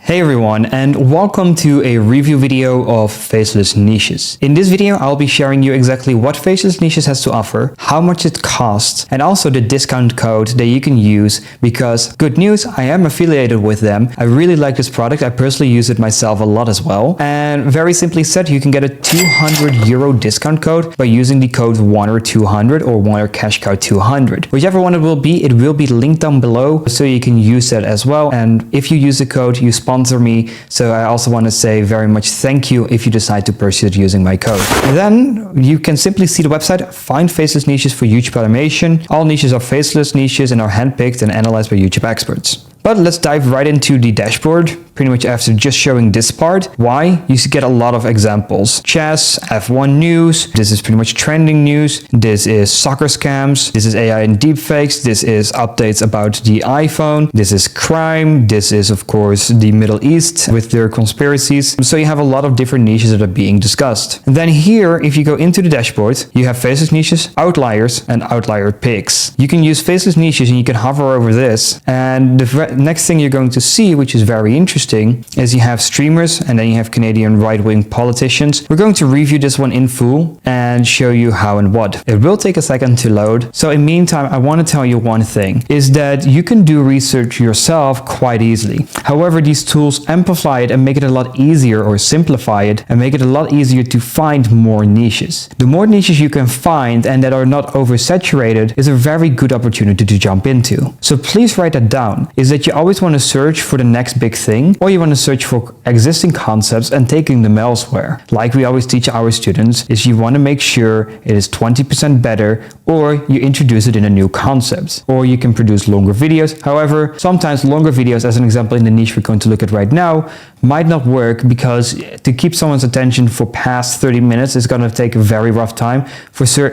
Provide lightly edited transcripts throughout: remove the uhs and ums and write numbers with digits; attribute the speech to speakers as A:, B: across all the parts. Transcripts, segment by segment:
A: Hey everyone, and welcome to a review video of Faceless niches. In this video, I'll be sharing you exactly what Faceless niches has to offer, how much it costs, and also the discount code that you can use because, good news, I am affiliated with them. I really like this product. I personally use it myself a lot as well. And very simply said, you can get a €200 discount code by using the code WANDER200 or WANDERCashCow200. Whichever one it will be linked down below so you can use that as well. And if you use the code, you sponsor me, so I also want to say very much thank you if you decide to purchase it using my code. Then you can simply see the website, find Faceless niches for YouTube automation. All niches are faceless niches and are handpicked and analyzed by YouTube experts. But let's dive right into the dashboard, pretty much after just showing this part. Why? You get a lot of examples. Chess, F1 news, this is pretty much trending news, this is soccer scams, this is AI and deepfakes, this is updates about the iPhone, this is crime, this is of course the Middle East with their conspiracies. So you have a lot of different niches that are being discussed. And then here, if you go into the dashboard, you have faceless niches, outliers, and outlier picks. You can use faceless niches and you can hover over this, and the next thing you're going to see, which is very interesting, is you have streamers and then you have Canadian right-wing politicians. We're going to review this one in full and show you how and what. It will take a second to load. So in the meantime, I want to tell you one thing, is that you can do research yourself quite easily. However, these tools amplify it and make it a lot easier, or simplify it and make it a lot easier to find more niches. The more niches you can find and that are not oversaturated is a very good opportunity to jump into. So please write that down, is that you always want to search for the next big thing, or you want to search for existing concepts and taking them elsewhere. Like we always teach our students, is you want to make sure it is 20% better, or you introduce it in a new concept, or you can produce longer videos. However, sometimes longer videos, as an example in the niche we're going to look at right now, might not work because to keep someone's attention for past 30 minutes is going to take a very rough time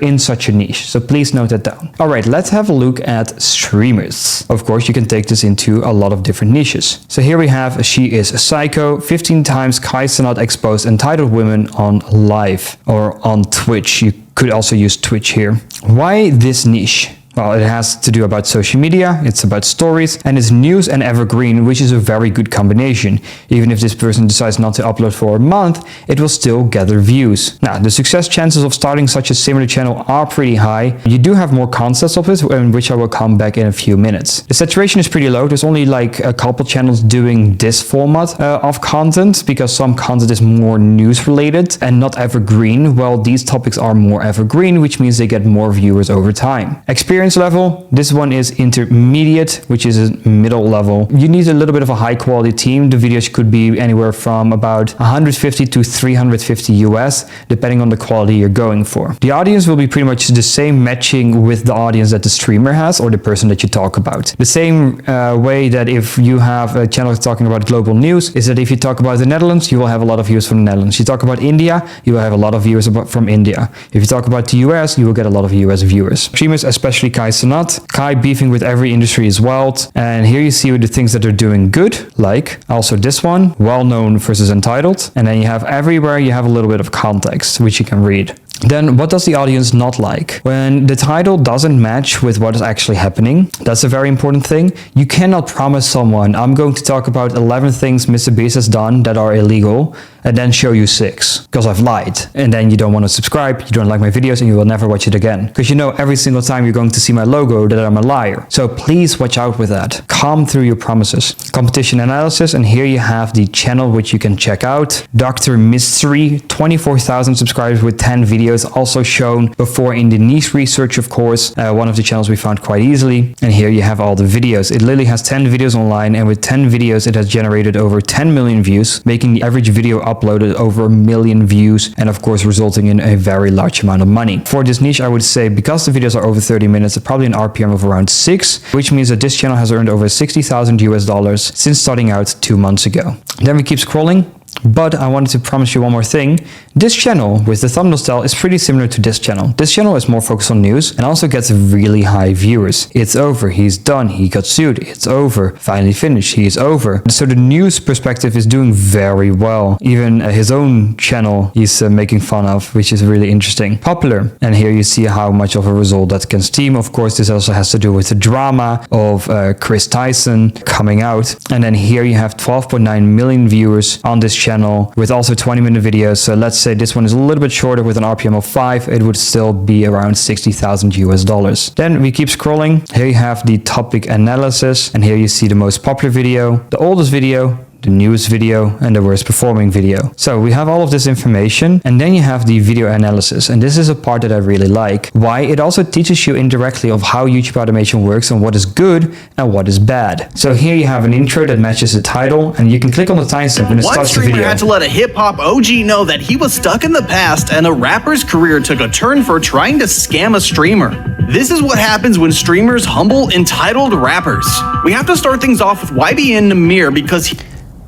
A: in such a niche. So please note that down. All right, let's have a look at streamers. Of course, you can take this into a lot of different niches. So here we have She is a Psycho, 15 times Kai Cenat exposed entitled women on live or on Twitch. You could also use Twitch here. Why this niche? Well, it has to do about social media, it's about stories, and it's news and evergreen, which is a very good combination. Even if this person decides not to upload for a month, it will still gather views. Now, the success chances of starting such a similar channel are pretty high. You do have more concepts of it, which I will come back in a few minutes. The saturation is pretty low. There's only like a couple channels doing this format of content, because some content is more news related and not evergreen. Well, these topics are more evergreen, which means they get more viewers over time. Experience level, this one is intermediate, which is a middle level. You need a little bit of a high quality team. The videos could be anywhere from about 150 to 350 US, depending on the quality you're going for. The audience will be pretty much the same, matching with the audience that the streamer has or the person that you talk about. The same way that if you have a channel talking about global news, is that if you talk about the Netherlands, you will have a lot of views from the Netherlands. You talk about India, you will have a lot of viewers from India. If you talk about the US, you will get a lot of US viewers. Streamers, especially Kai Cenat. Kai beefing with every industry is wild. And here you see the things that are doing good, like also this one, well-known versus entitled. And then you have everywhere, you have a little bit of context, which you can read. Then what does the audience not like? When the title doesn't match with what is actually happening, that's a very important thing. You cannot promise someone, I'm going to talk about 11 things Mr. Beast has done that are illegal, and then show you 6, because I've lied. And then you don't want to subscribe, you don't like my videos, and you will never watch it again. Because you know every single time you're going to see my logo that I'm a liar. So please watch out with that. Calm through your promises. Competition analysis, and here you have the channel which you can check out. Dr. Mystery, 24,000 subscribers with 10 videos, also shown before in the niche research, of course, one of the channels we found quite easily. And here you have all the videos. It literally has 10 videos online, and with 10 videos it has generated over 10 million views, making the average video uploaded over 1 million views, and of course resulting in a very large amount of money. For this niche, I would say, because the videos are over 30 minutes, probably an RPM of around 6, which means that this channel has earned over $60,000 since starting out 2 months ago. Then we keep scrolling. But I wanted to promise you one more thing. This channel with the thumbnail style is pretty similar to this channel. This channel is more focused on news and also gets really high viewers. It's over, he's done, he got sued, it's over, finally finished, he is over. So the news perspective is doing very well. Even his own channel he's making fun of, which is really interesting. Popular, and here you see how much of a result that can steam. Of course, this also has to do with the drama of Chris Tyson coming out. And then here you have 12.9 million viewers on this channel with also 20-minute videos. So let's say this one is a little bit shorter with an RPM of 5, it would still be around 60,000 US dollars. Then we keep scrolling. Here you have the topic analysis, and here you see the most popular video, the oldest video, the newest video, and the worst performing video. So we have all of this information, and then you have the video analysis, and this is a part that I really like. Why? It also teaches you indirectly of how YouTube automation works and what is good and what is bad. So here you have an intro that matches the title, and you can click on the timestamp and it starts the video.
B: One streamer had to let a hip-hop OG know that he was stuck in the past and a rapper's career took a turn for trying to scam a streamer. This is what happens when streamers humble entitled rappers. We have to start things off with YBN Namir because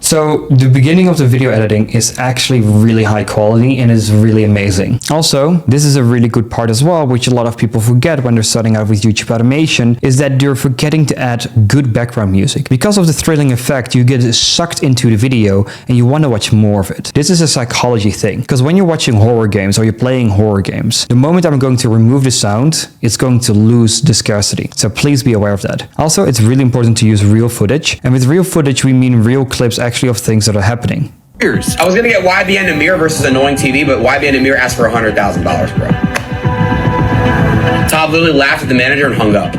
A: So the beginning of the video editing is actually really high quality and is really amazing. Also, this is a really good part as well, which a lot of people forget when they're starting out with YouTube automation, is that you're forgetting to add good background music. Because of the thrilling effect, you get sucked into the video and you want to watch more of it. This is a psychology thing, because when you're watching horror games or you're playing horror games, the moment I'm going to remove the sound, it's going to lose the scarcity. So please be aware of that. Also, it's really important to use real footage. And with real footage, we mean real clips actually of things that are happening.
C: I was gonna get YBN Namir versus Annoying TV, but YBN Namir asked for $100,000, bro. Todd literally laughed at the manager and hung up.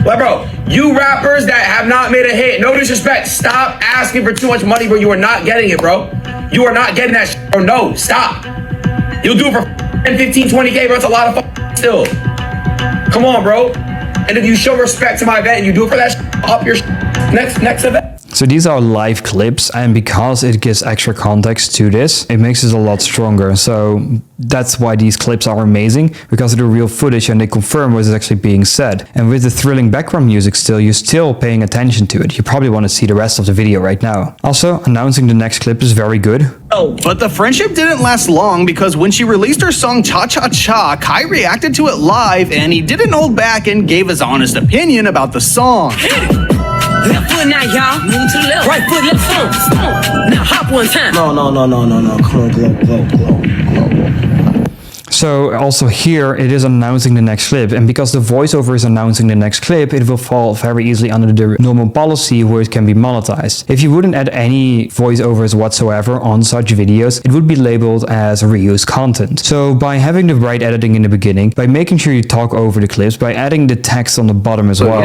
C: Well, bro, you rappers that have not made a hit, no disrespect, stop asking for too much money, bro. You are not getting it, bro. You are not getting that shit, bro. No, stop. You'll do it for 10, 15, 20K, bro. It's a lot of still. Come on, bro. And if you show respect to my event and you do it for that up your next event.
A: So these are live clips, and because it gives extra context to this, it makes it a lot stronger. So that's why these clips are amazing, because of the real footage and they confirm what is actually being said. And with the thrilling background music still, you're still paying attention to it. You probably want to see the rest of the video right now. Also, announcing the next clip is very good.
B: Oh, but the friendship didn't last long, because when she released her song Cha Cha Cha, Kai reacted to it live and he didn't hold back and gave his honest opinion about the song.
D: Left foot now, y'all. Move to the left. Right foot, left foot. Now hop one time.
C: No. Come on, glow.
A: So also here, it is announcing the next clip. And because the voiceover is announcing the next clip, it will fall very easily under the normal policy where it can be monetized. If you wouldn't add any voiceovers whatsoever on such videos, it would be labeled as reused content. So by having the right editing in the beginning, by making sure you talk over the clips, by adding the text on the bottom as well.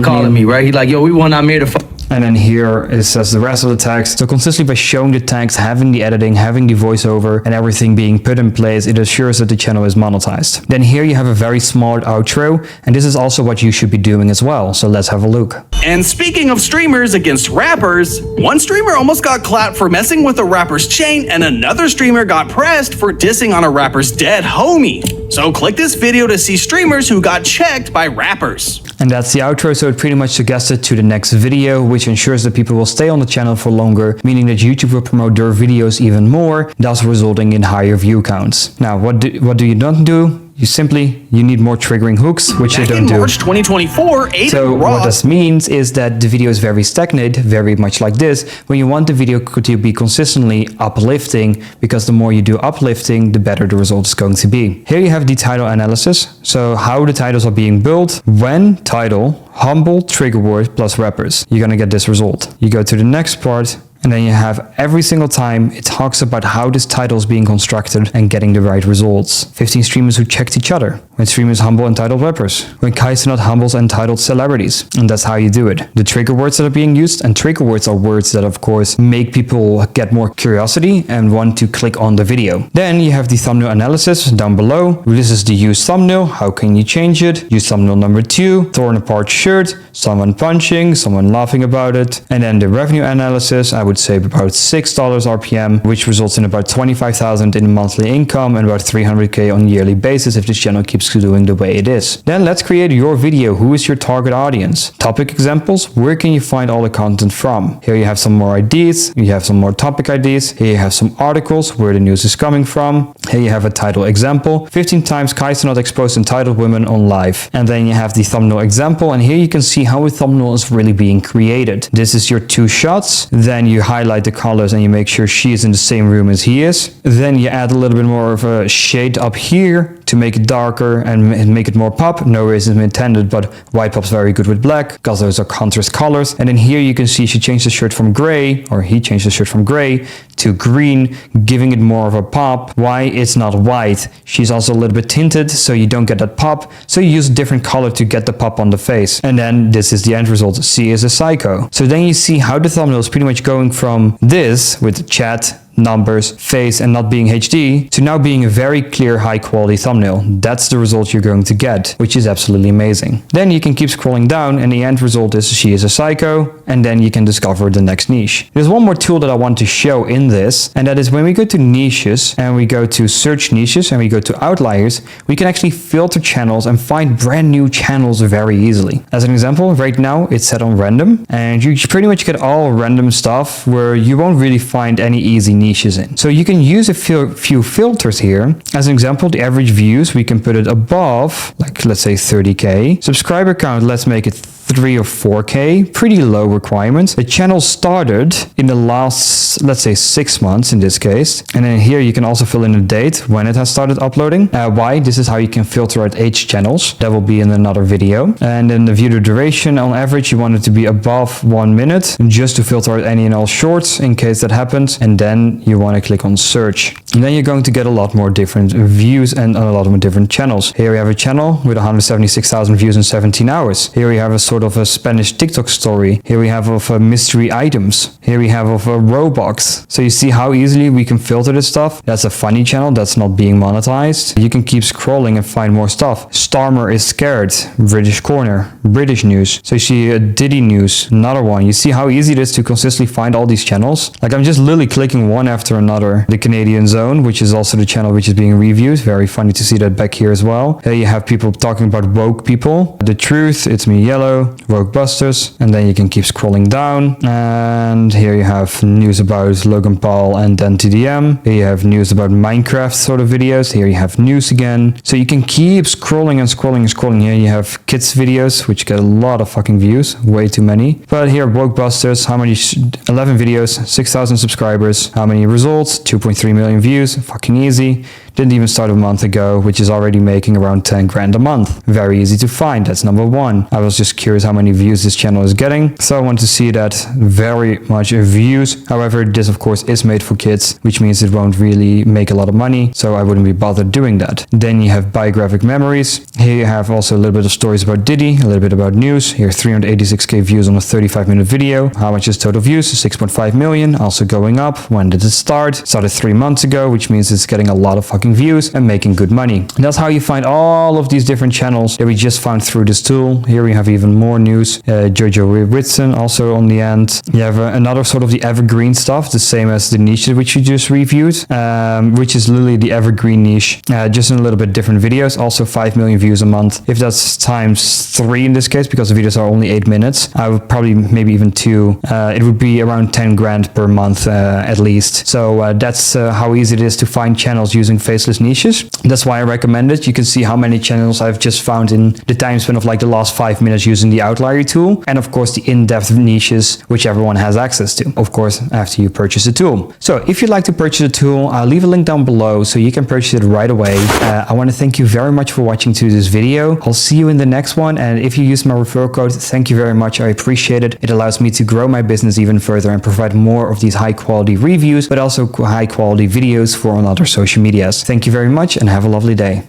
E: Calling me, right? He's like, yo, we want Amir to
A: And then here it says the rest of the text. So consistently by showing the text, having the editing, having the voiceover, and everything being put in place, it assures that the channel is monetized. Then here you have a very smart outro, and this is also what you should be doing as well. So let's have a look.
B: And speaking of streamers against rappers, one streamer almost got clapped for messing with a rapper's chain, and another streamer got pressed for dissing on a rapper's dead homie. So click this video to see streamers who got checked by rappers.
A: And that's the outro, so it pretty much suggested to the next video, which ensures that people will stay on the channel for longer, meaning that YouTube will promote their videos even more, thus resulting in higher view counts. Now, what do you not do? You need more triggering hooks, which you don't do.
B: In March 2024,
A: So what this means is that the video is very stagnant, very much like this, when you want the video to be consistently uplifting, because the more you do uplifting, the better the result is going to be. Here you have the title analysis. So how the titles are being built. When title, humble, trigger word plus rappers, you're gonna get this result. You go to the next part, and then you have every single time it talks about how this title is being constructed and getting the right results. 15 streamers who checked each other. When streamers humble entitled rappers. When Kaizenot humbles entitled celebrities. And that's how you do it. The trigger words that are being used, and trigger words are words that of course make people get more curiosity and want to click on the video. Then you have the thumbnail analysis down below. This is the used thumbnail. How can you change it? Use thumbnail number 2, torn apart shirt, someone punching, someone laughing about it. And then the revenue analysis. I would say about $6 RPM, which results in about 25,000 in monthly income and about 300k on a yearly basis if this channel keeps doing the way it is. Then let's create your video. Who is your target audience? Topic examples. Where can you find all the content from? Here you have some more ideas. You have some more topic ideas. Here you have some articles where the news is coming from. Here you have a title example. 15 times Kai's not exposed entitled women on live. And then you have the thumbnail example. And here you can see how a thumbnail is really being created. This is your 2 shots. Then you highlight the colors and you make sure she is in the same room as he is. Then you add a little bit more of a shade up here to make it darker and make it more pop. No racism intended, but white pop's very good with black because those are contrast colors. And then here you can see she changed the shirt from gray, or he changed the shirt from gray to green, giving it more of a pop. Why? It's not white. She's also a little bit tinted, so you don't get that pop. So you use a different color to get the pop on the face. And then this is the end result. She is a psycho. So then you see how the thumbnail is pretty much going from this with chat, numbers, face, and not being HD to now being a very clear, high quality thumbnail. That's the result you're going to get, which is absolutely amazing. Then you can keep scrolling down and the end result is she is a psycho, and then you can discover the next niche. There's one more tool that I want to show in this, and that is when we go to niches and we go to search niches and we go to outliers, we can actually filter channels and find brand new channels very easily. As an example, right now it's set on random, and you pretty much get all random stuff where you won't really find any easy niches in. So you can use a few filters here. As an example, the average views, we can put it above, like let's say 30k. Subscriber count, let's make it 3 or 4k, pretty low requirements. The channel started in the last, let's say 6 months in this case. And then here you can also fill in a date when it has started uploading. Why? This is how you can filter out age channels. That will be in another video. And then the video duration, on average, you want it to be above 1 minute, just to filter out any and all shorts in case that happens. And then you want to click on search. And then you're going to get a lot more different views and a lot more different channels. Here we have a channel with 176,000 views in 17 hours. Here we have a sort of a Spanish TikTok story. Here we have of mystery items. Here we have of Roblox. So you see how easily we can filter this stuff. That's a funny channel that's not being monetized. You can keep scrolling and find more stuff. Starmer is scared. British Corner. British news. So you see Diddy news. Another one. You see how easy it is to consistently find all these channels. Like I'm just literally clicking one after another. The Canadian Zone, which is also the channel which is being reviewed. Very funny to see that back here as well. Here you have people talking about woke people. The Truth. It's Me Yellow. Woke Busters, and then you can keep scrolling down, and here you have news about Logan Paul and then TDM. Here you have news about Minecraft sort of videos. Here you have news again. So you can keep scrolling and scrolling and scrolling. Here you have kids videos, which get a lot of fucking views, way too many. But here, Woke Busters, how many? 11 videos, 6,000 subscribers. How many results? 2.3 million views, fucking easy. Didn't even start a month ago, which is already making around 10 grand a month. Very easy to find. That's number one. I was just curious how many views this channel is getting. So I want to see that very much views. However, this of course is made for kids, which means it won't really make a lot of money. So I wouldn't be bothered doing that. Then you have biographic memories. Here you have also a little bit of stories about Diddy, a little bit about news. Here 386k views on a 35-minute video. How much is total views? 6.5 million. Also going up. When did it start? Started 3 months ago, which means it's getting a lot of fucking views and making good money. And that's how you find all of these different channels that we just found through this tool. Here we have even more news. Jojo Whitson also on the end. You have another sort of the evergreen stuff, the same as the niche which you just reviewed, which is literally the evergreen niche, just in a little bit different videos. Also 5 million views a month. If that's times 3 in this case, because the videos are only 8 minutes, I would probably maybe even 2. It would be around 10 grand per month at least. So that's how easy it is to find channels using Faceless niches. That's why I recommend it. You can see how many channels I've just found in the time span of like the last 5 minutes using the outlier tool, and of course the in-depth niches which everyone has access to, of course after you purchase the tool. So if you'd like to purchase a tool, I'll leave a link down below so you can purchase it right away. I want to thank you very much for watching to this video. I'll see you in the next one, and if you use my referral code, thank you very much. I appreciate it. It allows me to grow my business even further and provide more of these high quality reviews, but also high quality videos for on other social medias. Thank you very much and have a lovely day.